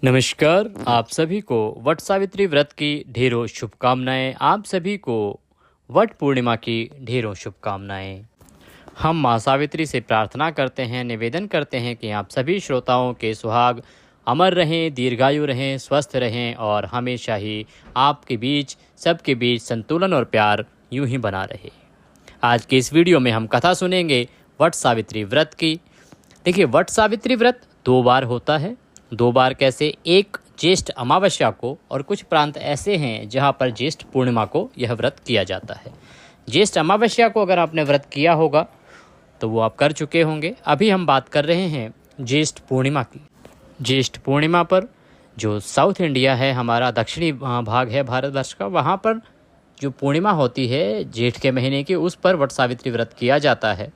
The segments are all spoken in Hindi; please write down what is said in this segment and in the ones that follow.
नमस्कार। आप सभी को वट सावित्री व्रत की ढेरों शुभकामनाएं। आप सभी को वट पूर्णिमा की ढेरों शुभकामनाएं। हम माँ सावित्री से प्रार्थना करते हैं, निवेदन करते हैं कि आप सभी श्रोताओं के सुहाग अमर रहें, दीर्घायु रहें, स्वस्थ रहें और हमेशा ही आपके बीच, सबके बीच संतुलन और प्यार यूं ही बना रहे। आज के इस वीडियो में हम कथा सुनेंगे वट सावित्री व्रत की। देखिए, वट सावित्री व्रत 2 बार होता है। 2 बार कैसे? एक ज्येष्ठ अमावस्या को, और कुछ प्रांत ऐसे हैं जहां पर ज्येष्ठ पूर्णिमा को यह व्रत किया जाता है। ज्येष्ठ अमावस्या को अगर आपने व्रत किया होगा तो वो आप कर चुके होंगे। अभी हम बात कर रहे हैं ज्येष्ठ पूर्णिमा की। ज्येष्ठ पूर्णिमा पर जो साउथ इंडिया है, हमारा दक्षिणी भाग है भारतवर्ष का, वहाँ पर जो पूर्णिमा होती है जेठ के महीने की, उस पर वट सावित्री व्रत किया जाता है।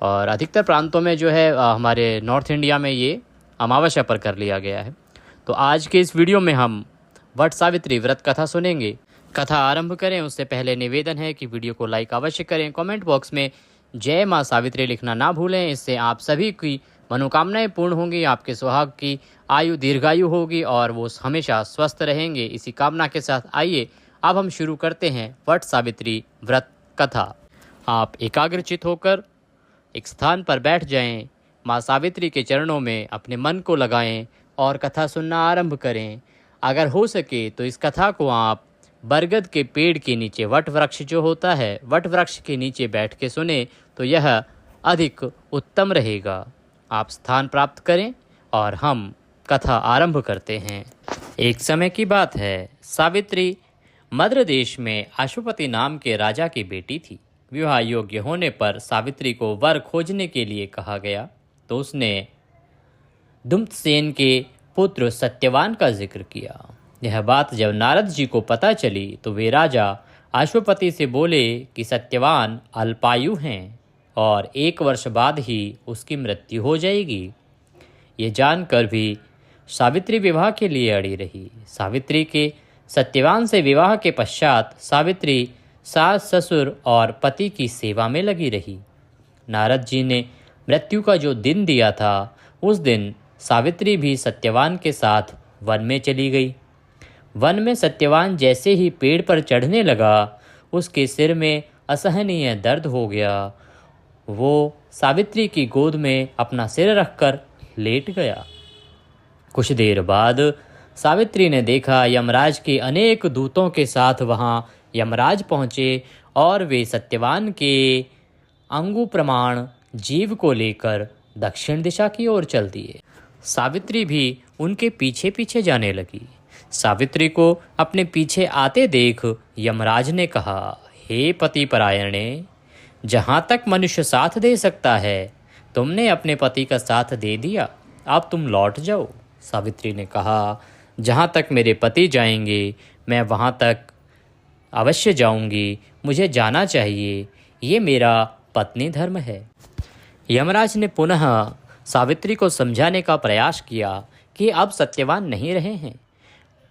और अधिकतर प्रांतों में जो है हमारे नॉर्थ इंडिया में ये अमावस्या पर कर लिया गया है। तो आज के इस वीडियो में हम वट सावित्री व्रत कथा सुनेंगे। कथा आरंभ करें उससे पहले निवेदन है कि वीडियो को लाइक अवश्य करें। कमेंट बॉक्स में जय माँ सावित्री लिखना ना भूलें। इससे आप सभी की मनोकामनाएं पूर्ण होंगी, आपके सुहाग की आयु दीर्घायु होगी और वो हमेशा स्वस्थ रहेंगे। इसी कामना के साथ आइए अब हम शुरू करते हैं वट सावित्री व्रत कथा। आप एकाग्रचित होकर एक स्थान पर बैठ जाएं, माँ सावित्री के चरणों में अपने मन को लगाएं और कथा सुनना आरंभ करें। अगर हो सके तो इस कथा को आप बरगद के पेड़ के नीचे, वट वृक्ष जो होता है, वट वृक्ष के नीचे बैठ के सुने तो यह अधिक उत्तम रहेगा। आप स्थान प्राप्त करें और हम कथा आरंभ करते हैं। एक समय की बात है, सावित्री मद्र देश में अश्वपति नाम के राजा की बेटी थी। विवाह योग्य होने पर सावित्री को वर खोजने के लिए कहा गया तो उसने दुम्तसेन के पुत्र सत्यवान का जिक्र किया। यह बात जब नारद जी को पता चली तो वे राजा अश्वपति से बोले कि सत्यवान अल्पायु हैं और 1 वर्ष बाद ही उसकी मृत्यु हो जाएगी। ये जानकर भी सावित्री विवाह के लिए अड़ी रही। सावित्री के सत्यवान से विवाह के पश्चात सावित्री सास, ससुर और पति की सेवा में लगी रही। नारद जी ने मृत्यु का जो दिन दिया था, उस दिन सावित्री भी सत्यवान के साथ वन में चली गई। वन में सत्यवान जैसे ही पेड़ पर चढ़ने लगा, उसके सिर में असहनीय दर्द हो गया। वो सावित्री की गोद में अपना सिर रखकर लेट गया। कुछ देर बाद सावित्री ने देखा यमराज के अनेक दूतों के साथ वहाँ यमराज पहुँचे और वे सत्यवान के अंगु प्रमाण जीव को लेकर दक्षिण दिशा की ओर चल दिए। सावित्री भी उनके पीछे पीछे जाने लगी। सावित्री को अपने पीछे आते देख यमराज ने कहा, हे पति परायणे, जहाँ तक मनुष्य साथ दे सकता है तुमने अपने पति का साथ दे दिया, अब तुम लौट जाओ। सावित्री ने कहा, जहाँ तक मेरे पति जाएंगे मैं वहाँ तक अवश्य जाऊंगी, मुझे जाना चाहिए, ये मेरा पत्नी धर्म है। यमराज ने पुनः सावित्री को समझाने का प्रयास किया कि अब सत्यवान नहीं रहे हैं,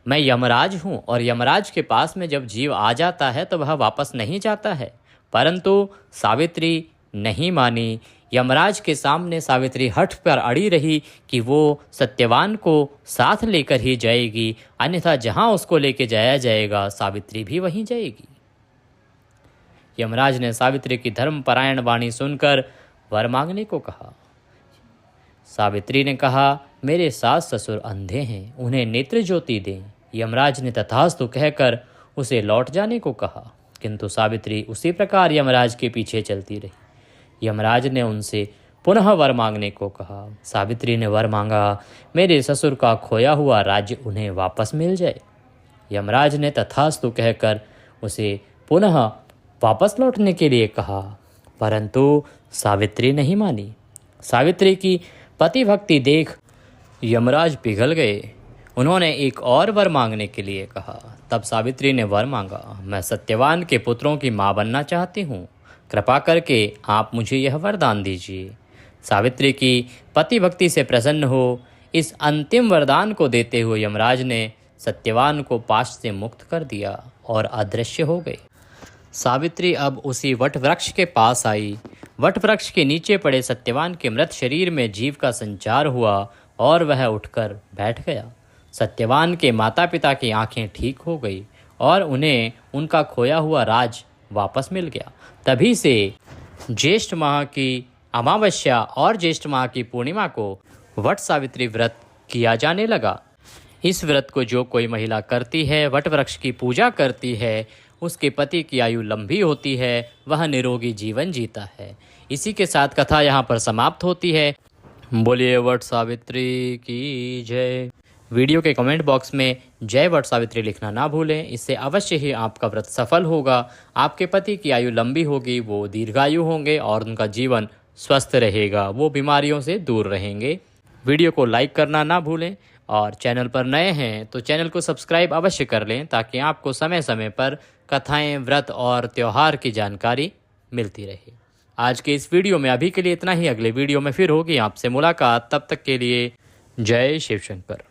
मैं यमराज हूँ और यमराज के पास में जब जीव आ जाता है तो वह वापस नहीं जाता है। परंतु सावित्री नहीं मानी। यमराज के सामने सावित्री हठ पर अड़ी रही कि वो सत्यवान को साथ लेकर ही जाएगी, अन्यथा जहाँ उसको लेके जाया जाएगा सावित्री भी वहीं जाएगी। यमराज ने सावित्री की धर्मपरायण वाणी सुनकर वर मांगने को कहा। सावित्री ने कहा, मेरे सास ससुर अंधे हैं, उन्हें नेत्र ज्योति दें। यमराज ने तथास्तु कहकर उसे लौट जाने को कहा, किंतु सावित्री उसी प्रकार यमराज के पीछे चलती रही। यमराज ने उनसे पुनः वर मांगने को कहा। सावित्री ने वर मांगा, मेरे ससुर का खोया हुआ राज्य उन्हें वापस मिल जाए। यमराज ने तथास्तु कहकर उसे पुनः वापस लौटने के लिए कहा, परंतु सावित्री नहीं मानी। सावित्री की पति भक्ति देख यमराज पिघल गए। उन्होंने एक और वर मांगने के लिए कहा। तब सावित्री ने वर मांगा, मैं सत्यवान के पुत्रों की माँ बनना चाहती हूँ, कृपा करके आप मुझे यह वरदान दीजिए। सावित्री की पति भक्ति से प्रसन्न हो इस अंतिम वरदान को देते हुए यमराज ने सत्यवान को पाश से मुक्त कर दिया और अदृश्य हो गए। सावित्री अब उसी वट वृक्ष के पास आई। वट वृक्ष के नीचे पड़े सत्यवान के मृत शरीर में जीव का संचार हुआ और वह उठकर बैठ गया। सत्यवान के माता पिता की आंखें ठीक हो गई और उन्हें उनका खोया हुआ राज वापस मिल गया। तभी से ज्येष्ठ माह की अमावस्या और ज्येष्ठ माह की पूर्णिमा को वट सावित्री व्रत किया जाने लगा। इस व्रत को जो कोई महिला करती है, वट वृक्ष की पूजा करती है, उसके पति की आयु लंबी होती है, वह निरोगी जीवन जीता है। इसी के साथ कथा यहाँ पर समाप्त होती है। बोलिए वट सावित्री की जय। वीडियो के कमेंट बॉक्स में जय वट सावित्री लिखना ना भूलें, इससे अवश्य ही आपका व्रत सफल होगा। आपके पति की आयु लंबी होगी, वो दीर्घायु होंगे और उनका जीवन स्वस्थ रहेगा, वो बीमारियों से दूर रहेंगे। वीडियो को लाइक करना ना भूलें और चैनल पर नए हैं तो चैनल को सब्सक्राइब अवश्य कर लें, ताकि आपको समय समय पर कथाएं, व्रत और त्यौहार की जानकारी मिलती रहे। आज के इस वीडियो में अभी के लिए इतना ही। अगले वीडियो में फिर होगी आपसे मुलाकात। तब तक के लिए जय शिव शंकर।